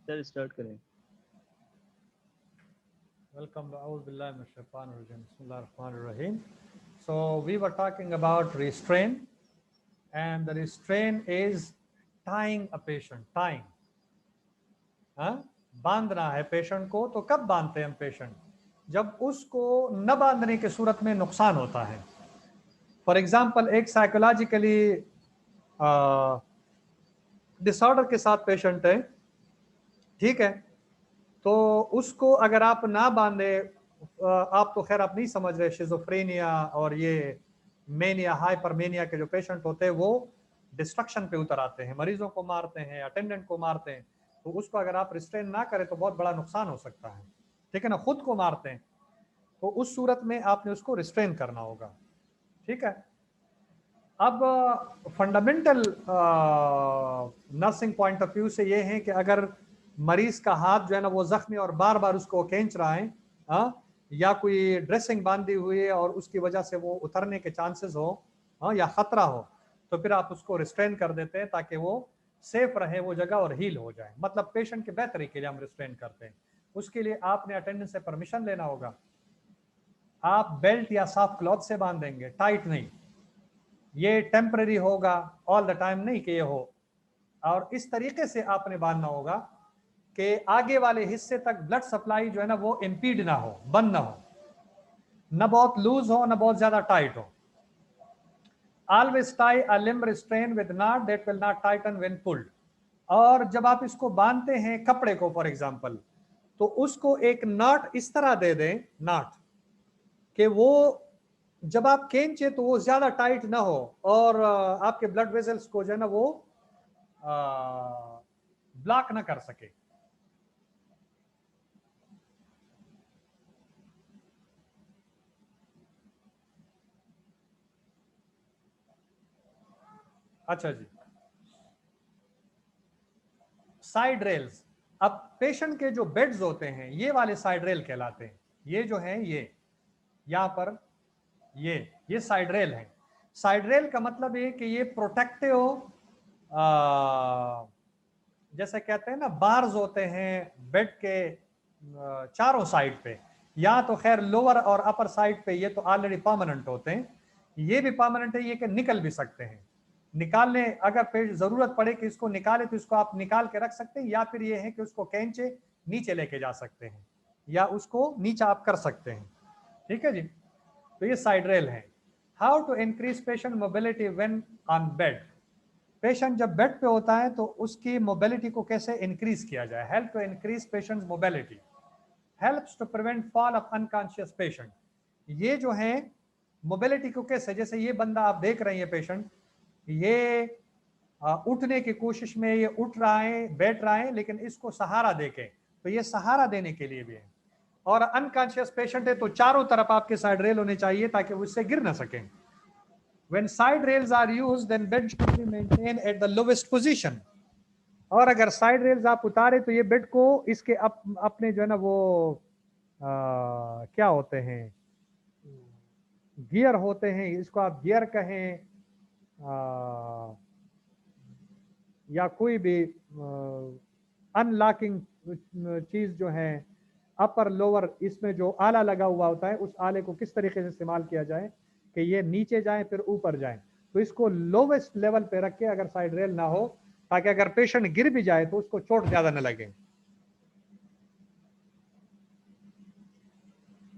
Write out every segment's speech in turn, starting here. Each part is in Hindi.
सर स्टार्ट करें। Welcome to Bismillahirrahmanirrahim. So we were talking about restraint, and the restraint is tying a patient. Tying, हाँ, बांधना है पेशेंट को। तो कब बांधते हैं हम पेशेंट? जब उसको न बांधने की सूरत में नुकसान होता है। फॉर एग्जाम्पल, एक साइकोलॉजिकली डिसऑर्डर के साथ पेशेंट है, ठीक है, तो उसको अगर आप ना बांधे, आप तो खैर आप नहीं समझ रहे, शिजोफ्रेनिया और ये मेनिया, हाइपरमेनिया के जो पेशेंट होते हैं वो डिस्ट्रक्शन पे उतर आते हैं, मरीजों को मारते हैं, अटेंडेंट को मारते हैं। तो उसको अगर आप रिस्ट्रेन ना करें तो बहुत बड़ा नुकसान हो सकता है, ठीक है ना। खुद को मारते हैं तो उस सूरत में आपने उसको रिस्ट्रेन करना होगा, ठीक है। अब fundamental nursing point of view से ये है कि अगर मरीज का हाथ जो है ना वो जख्मी और बार बार उसको खींच रहा है, या कोई ड्रेसिंग बांधी हुई है और उसकी वजह से वो उतरने के चांसेस हो, या खतरा हो, तो फिर आप उसको रिस्ट्रेन कर देते हैं ताकि वो सेफ रहे वो जगह और हील हो जाए। मतलब पेशेंट की बेहतरी के लिए हम रिस्ट्रेन करते हैं। उसके लिए आपने अटेंडेंट से परमिशन लेना होगा। आप बेल्ट या सॉफ्ट क्लॉथ से बांधेंगे, टाइट नहीं। ये टेम्पररी होगा, ऑल द टाइम नहीं कि ये हो। और इस तरीके से आपने बांधना होगा कि आगे वाले हिस्से तक ब्लड सप्लाई जो है ना वो इंपीड ना हो, बंद ना हो, न बहुत लूज हो न बहुत ज्यादा टाइट हो। Always tie a limb restrain with not that will not Titan when pulled. और जब आप इसको बांधते हैं कपड़े को फॉर एग्जांपल, तो उसको एक नॉट इस तरह दे दें, नॉट कि वो जब आप खींचे तो वो ज्यादा टाइट ना हो और आपके ब्लड वेसल्स को जो है ना वो ब्लॉक ना कर सके। अच्छा जी, साइड रेल्स। अब पेशेंट के जो बेड्स होते हैं ये वाले साइड रेल कहलाते हैं। ये जो है ये यहाँ पर ये साइड रेल है। साइड रेल का मतलब है कि ये प्रोटेक्टिव, जैसे कहते हैं ना बार्स होते हैं बेड के चारों साइड पे, या तो खैर लोअर और अपर साइड पे ये तो ऑलरेडी परमानेंट होते हैं। ये भी परमानेंट है, ये कि निकल भी सकते हैं। निकालने अगर पेट जरूरत पड़े कि इसको निकाले तो इसको आप निकाल के रख सकते हैं, या फिर ये है कि उसको खींचे नीचे लेके जा सकते हैं, या उसको नीचे आप कर सकते हैं, ठीक है जी। तो ये साइड रेल है। How to increase patient mobility when on bed. Patient जब बेड पे होता है तो उसकी मोबिलिटी को कैसे इंक्रीज किया जाए। Help to increase patient mobility, helps to prevent fall of unconscious patient. ये जो है मोबिलिटी को कैसे, जैसे ये बंदा आप देख रहे हैं पेशेंट, ये उठने की कोशिश में ये उठ रहा है, बैठ रहा है, लेकिन इसको सहारा देके, तो ये सहारा देने के लिए भी है। और अनकॉन्शियस पेशेंट है तो चारों तरफ आपके साइड रेल होने चाहिए ताकि वो उससे गिर ना सके। When side rails are used, then bed should be maintained at the lowest position. और अगर साइड रेल्स आप उतारे तो ये बेड को इसके अपने जो है ना वो क्या होते हैं, गियर होते हैं, इसको आप गियर कहें या कोई भी अनलॉकिंग चीज जो है, अपर लोअर, इसमें जो आला लगा हुआ होता है उस आले को किस तरीके से इस्तेमाल किया जाए कि ये नीचे जाए फिर ऊपर जाए। तो इसको लोवेस्ट लेवल पे रख के अगर साइड रेल ना हो, ताकि अगर पेशेंट गिर भी जाए तो उसको चोट ज्यादा न लगे।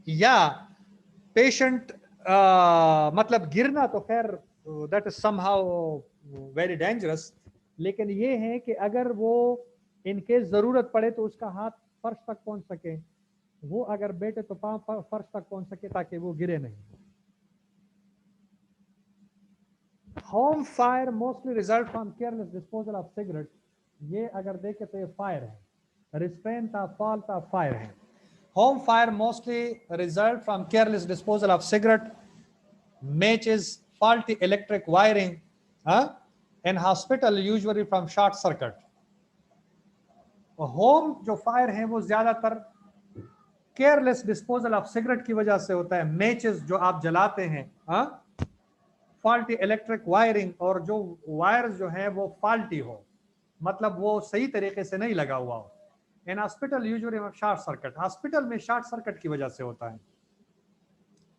या पेशेंट मतलब गिरना तो खैर that is somehow very dangerous, लेकिन ये है कि अगर वो इनकेस जरूरत पड़े तो उसका हाथ फर्श तक पहुंच सके, वो अगर बैठे तो पांव फर्श तक पहुंच सके ताकि वो गिरे नहीं। Home fire mostly result from careless disposal of cigarette. ये अगर देखे तो ये फायर है, रिस्ट्रेन था, फॉल था, फायर है। Home fire mostly result from careless disposal of cigarette, matches, faulty electric wiring, in hospital usually from short circuit. Home जो फायर है वो ज्यादातर केयरलेस डिस्पोजल ऑफ सिगरेट की वजह से होता है। मैचेस जो आप जलाते हैं, फॉल्टी इलेक्ट्रिक वायरिंग, और जो वायर जो है वो फॉल्टी हो, मतलब वो सही तरीके से नहीं लगा हुआ हो, in hospital usually short circuit, hospital में शॉर्ट सर्किट की वजह से होता है,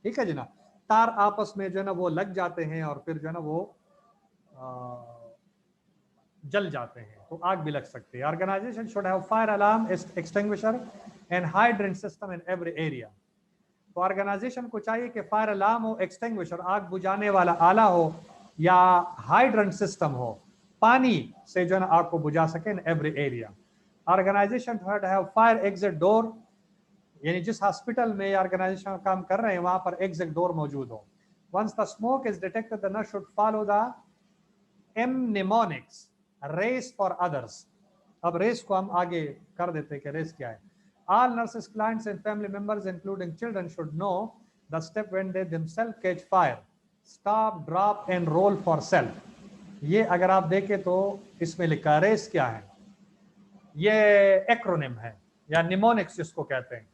ठीक है जी ना, तार आपस में जो है ना वो लग जाते हैं और फिर जो है ना वो जल जाते हैं, तो आग भी लग सकती है। Organisation should have fire alarm, extinguisher and hydrant system in every area. तो ऑर्गेनाइजेशन को चाहिए कि फायर अलार्म हो, एक्सटिंग्विशर आग बुझाने वाला आला हो, या हाइड्रेंट सिस्टम हो, पानी से जो है ना आग को बुझा सके in every area. Organisation should have fire exit door, यानी जिस हॉस्पिटल में ऑर्गेनाइजेशन काम कर रहे हैं वहां पर एग्जिट डोर मौजूद हो। Once the smoke is detected the nurse should follow the mnemonics, race for others. अब रेस को हम आगे कर देते हैं कि रेस क्या है। All nurses, clients and family members including children should know the step when they themselves catch fire. Stop, drop and roll for self. ये अगर आप देखें तो इसमें लिखा रेस क्या है, ये एक्रोनिम है या निमोनिक्स जिसको कहते हैं।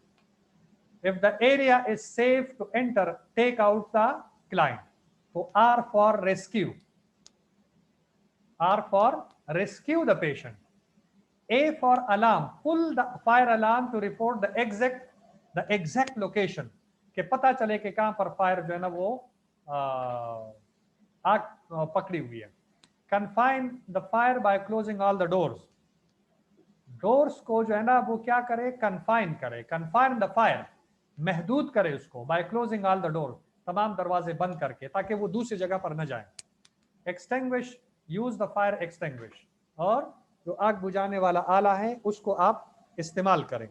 If the area is safe to enter, take out the client. तो R for rescue, R for rescue the patient. A for alarm, pull the fire alarm to report the exact location, कि पता चले कि कहां पर फायर जो है ना वो आग पकड़ी हुई है। Confine the fire by closing all the doors. Doors को जो है ना वो क्या करे, कन्फाइन करे, कन्फाइन द फायर, महदूद करे उसको, by closing all the door, तमाम दरवाजे बंद करके, ताकि वो दूसरी जगह पर न जाए। Extinguish, use the fire extinguish, और जो आग बुझाने वाला आला है उसको आप इस्तेमाल करें।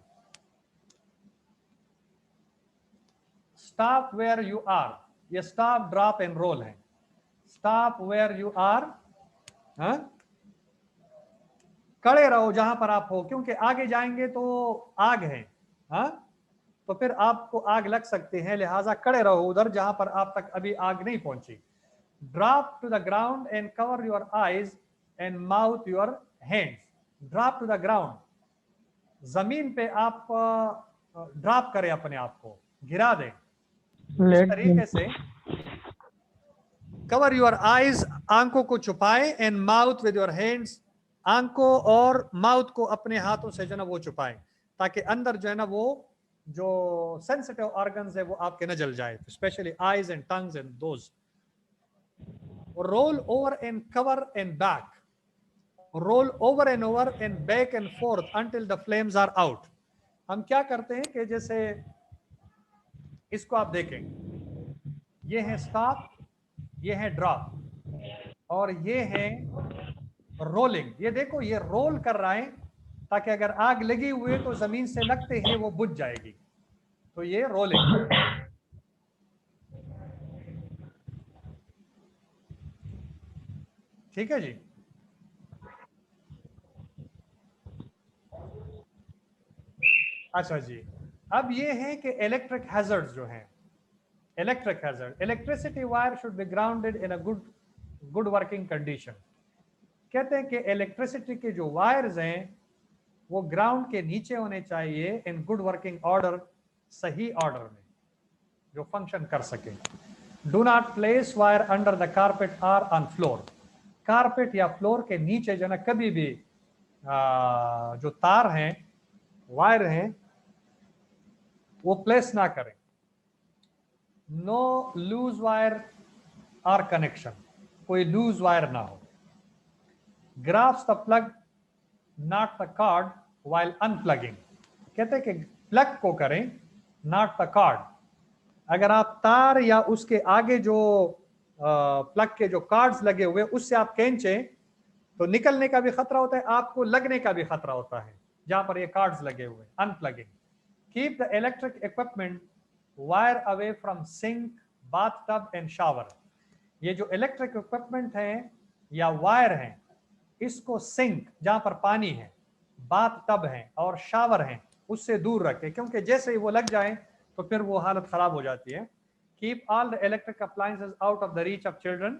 स्टॉप वेयर यू आर, ये स्टॉप, ड्रॉप एंड रोल है। स्टॉप वेयर यू आर, खड़े रहो जहां पर आप हो, क्योंकि आगे जाएंगे तो आग है, तो फिर आपको आग लग सकती है, लिहाजा खड़े रहो उधर जहां पर आप तक अभी आग नहीं पहुंची। Drop to the ground and cover your eyes and mouth your hands. Drop to the ground, जमीन पे आप ड्रॉप करें, अपने आप को गिरा दें इस तरीके से। कवर योर आईज, आंखों को छुपाएं, and mouth with your hands, आंखों और माउथ को अपने हाथों से जो है ना वो छुपाएं, ताकि अंदर जो है ना वो जो सेंसिटिव ऑर्गन्स है वो आपके न जल जाए, specially eyes and tongues and those. Roll over and cover and back, roll over and back and forth until the flames are out. हम क्या करते हैं कि जैसे इसको आप देखें, ये है स्टॉप, ये है ड्रॉप और ये है रोलिंग। ये देखो ये रोल कर रहा है ताकि अगर आग लगी हुई है तो जमीन से लगते ही वो बुझ जाएगी, तो ये रोलिंग। ठीक है जी। अच्छा जी, अब ये है कि इलेक्ट्रिक हैजर्ड्स जो हैं, electric hazard, electricity wire should be grounded in a good working condition. कहते हैं कि इलेक्ट्रिसिटी के जो वायर्स हैं वो ग्राउंड के नीचे होने चाहिए इन गुड वर्किंग ऑर्डर, सही ऑर्डर में जो फंक्शन कर सके। Do not place wire under the carpet or on floor. Carpet या फ्लोर के नीचे जो ना कभी भी जो तार हैं, वायर हैं, वो प्लेस ना करें। No loose wire or connection, कोई लूज वायर ना हो। Grasp the plug not the cord while unplugging. कहते हैं कि प्लग को करें, नॉट द कार्ड। अगर आप तार या उसके आगे जो प्लग के जो कार्ड्स लगे हुए उससे आप खींचें तो निकलने का भी खतरा होता है, आपको लगने का भी खतरा होता है जहां पर ये कार्ड्स लगे हुए। Unplugging, keep the electric equipment wire away from sink, bathtub and shower. ये जो इलेक्ट्रिक इक्विपमेंट हैं या वायर हैं, इसको सिंक जहां पर पानी है, बाथटब है और शावर है उससे दूर रखें, क्योंकि जैसे ही वो लग जाए तो फिर वो हालत खराब हो जाती है। Keep all the electric appliances out of the reach of children.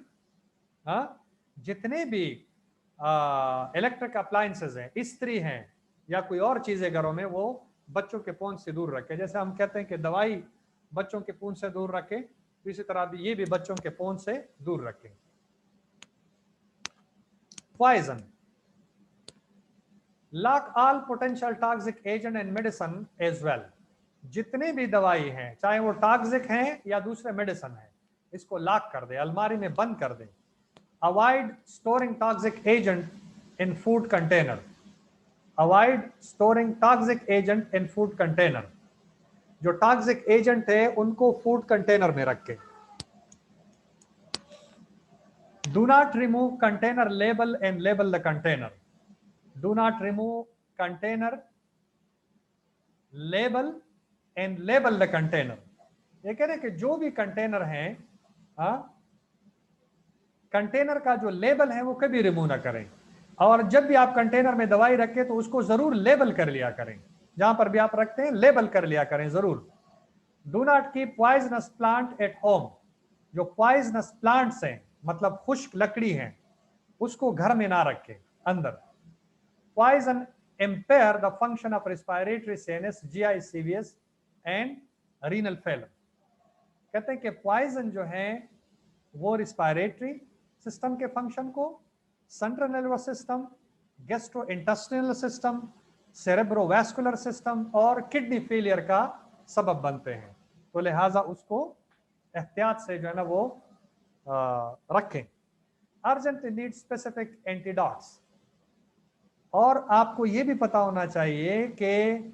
जितने भी इलेक्ट्रिक अप्लायंसेस हैं, इस्त्री हैं या कोई और चीजें घरों में, वो बच्चों के पहुंच से दूर रखें। जैसे हम कहते हैं कि दवाई बच्चों के पहुंच से दूर रखें, तो इसी तरह भी ये भी बच्चों के पहुंच से दूर रखें। Poison, lock all potential toxic agent and medicine as well. जितने भी दवाई हैं, चाहे वो टॉक्सिक हैं या दूसरे मेडिसिन हैं, इसको लॉक कर दे, अलमारी में बंद कर दे। Avoid storing toxic agent in food container. Avoid storing toxic agent in food container. जो टॉक्सिक एजेंट है उनको फूड कंटेनर में रखें। Do not remove container label and label the container. Do not remove container label and label the container. ये कह रहे हैं कि जो भी कंटेनर है, कंटेनर का जो लेबल है वो कभी रिमूव ना करें। और जब भी आप कंटेनर में दवाई रखें तो उसको जरूर लेबल कर लिया करें। जहां पर भी आप रखते हैं लेबल कर लिया करें जरूर। Do not keep poisonous plant at home. जो पॉइजनस प्लांट्स हैं, मतलब खुश्क लकड़ी हैं, उसको घर में ना रखें अंदर। Poison impair the function of respiratory sinus, GI, CVS and renal failure। कहते हैं कि पॉइजन जो है वो रिस्पायरेटरी सिस्टम के फंक्शन को, central nervous system, gastrointestinal system, cerebrovascular system और किडनी फेलियर का सबब बनते हैं। तो लिहाजा उसको एहतियात से जो है ना वो रखें। Urgently need specific antidotes. और आपको ये भी पता होना चाहिए कि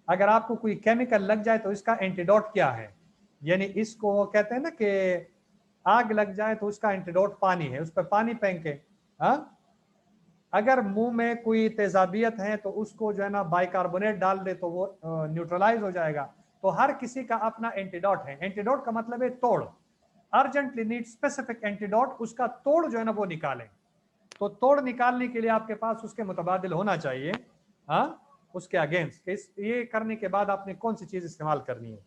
अगर आपको कोई केमिकल लग जाए तो इसका एंटीडोट क्या है। यानी इसको कहते हैं ना कि आग लग जाए तो उसका एंटीडोट पानी है, उस पर पानी फेंके। अगर मुंह में कोई तेजाबियत है तो उसको जो है ना बाइकार्बोनेट डाल दे तो वो न्यूट्रलाइज हो जाएगा। तो हर किसी का अपना एंटीडोट है। एंटीडोट का मतलब है तोड़। अर्जेंटली नीड स्पेसिफिक एंटीडोट, उसका तोड़ जो है ना वो निकालें। तो तोड़ निकालने के लिए आपके पास उसके मुतबादिल होना चाहिए, उसके अगेंस्ट। ये करने के बाद आपने कौन सी चीज इस्तेमाल करनी है।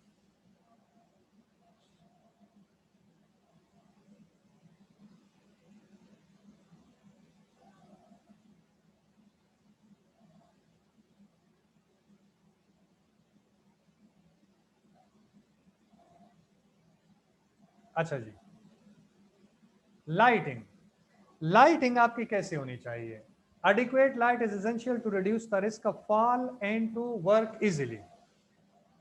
अच्छा जी, लाइटिंग। लाइटिंग आपकी कैसे होनी चाहिए। Adequate light is essential to reduce the risk of fall and to work easily.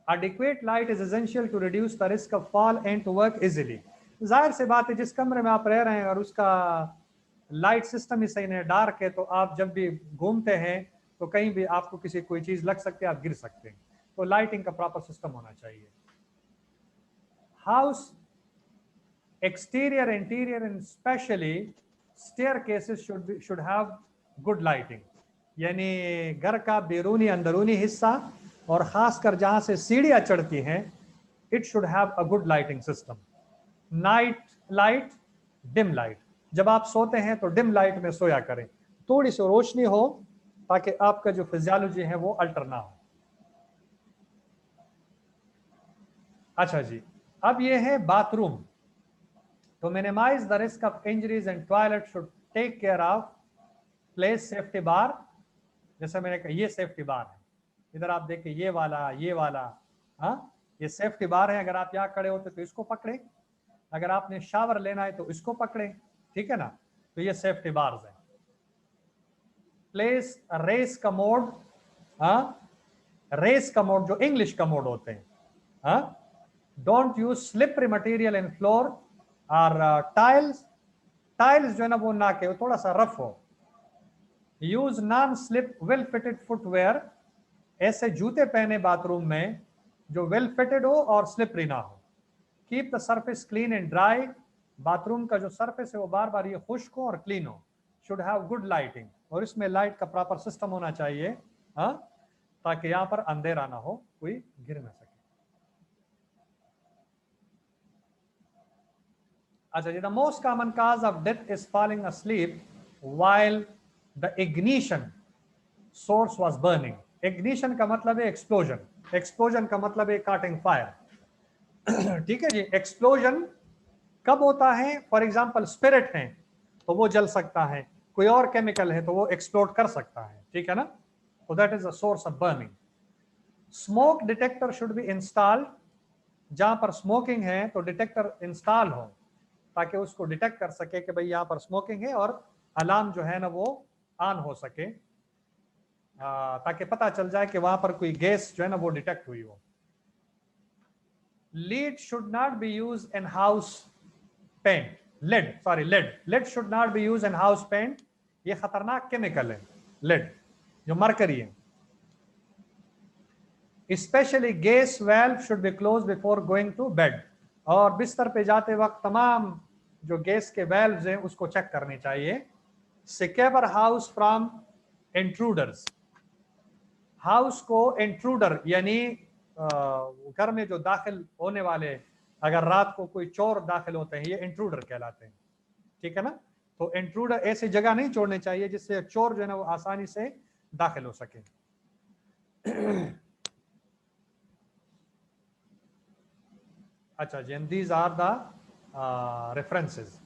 Adequate light is essential to reduce the risk of fall and to work easily। जाहिर सी बात है, जिस कमरे में आप रह रहे हैं और उसका लाइट सिस्टम ही सही नहीं, डार्क है, तो आप जब भी घूमते हैं तो कहीं भी आपको किसी कोई चीज लग सकती है, आप गिर सकते हैं। तो लाइटिंग का प्रॉपर सिस्टम होना चाहिए। House exterior, interior and specially staircases should have good lighting। यानी घर का बैरूनी अंदरूनी हिस्सा और खासकर जहां से सीढ़ियां चढ़ती हैं, it should have a good lighting system. Night light, dim light. जब आप सोते हैं तो डिम लाइट में सोया करें, थोड़ी सी रोशनी हो ताकि आपका जो फिजियोलॉजी है वो अल्टर ना हो। अच्छा जी, अब ये है bathroom. To minimize the risk of injuries and toilet should take care of place safety bar। जैसे मैंने कहा ये सेफ्टी बार है, इधर आप देखें ये वाला, ये सेफ्टी बार है। अगर आप यहाँ खड़े होते तो इसको पकड़े, अगर आपने शावर लेना है तो इसको पकड़े, ठीक है ना। तो ये सेफ्टी बार्स है। Place raised commode, raised commode जो इंग्लिश कमोड होते हैं। Don't use slippery material in floor और टाइल्स। टाइल्स जो है ना वो ना के थोड़ा सा रफ हो। Use non slip well fitted footwear. ऐसे जूते पहने बाथरूम में जो वेल फिटेड हो और स्लिपरी ना हो। Keep the surface clean and dry. Bathroom का जो सरफेस है वो बार बार ये खुश्क हो और क्लीन हो। शुड हैव गुड लाइटिंग, और इसमें लाइट का प्रॉपर सिस्टम होना चाहिए, ताकि यहाँ पर अंधेरा ना हो, कोई गिर ना सके। अच्छा जी, the most common cause of death is falling asleep while the ignition source was burning. Ignition का मतलब है एक्सप्लोजन, एक्सप्लोजन का मतलब है काटिंग फायर। ठीक है जी। एक्सप्लोजन कब होता है, फॉर एग्जांपल स्पिरिट है तो वो जल सकता है, कोई और केमिकल है तो वो एक्सप्लोड कर सकता है, ठीक है ना। तो that is a source of burning. Smoke detector should be installed. जहां पर स्मोकिंग है तो डिटेक्टर इंस्टॉल हो ताकि उसको डिटेक्ट कर सके कि भाई यहाँ पर स्मोकिंग है और अलार्म जो है ना वो ऑन हो सके। ताकि पता चल जाए कि वहां पर कोई गैस जो है ना वो डिटेक्ट हुई हो। Lead should not be use in house paint, lead should not be use in house paint, ये खतरनाक केमिकल है लेड, जो मरकरी है। Specially gas valve should be close before going to bed, और बिस्तर पे जाते वक्त तमाम जो गैस के वेल्व्स हैं उसको चेक करनी चाहिए। Secure house from intruders, house को इंट्रूडर यानी घर में जो दाखिल होने वाले, अगर रात को कोई चोर दाखिल होते हैं ये इंट्रूडर कहलाते हैं, ठीक है ना। तो इंट्रूडर ऐसी जगह नहीं छोड़नी चाहिए जिससे चोर जो है ना वो आसानी से दाखिल हो सके। अच्छा जी, दीज आर द रेफरेंसेस।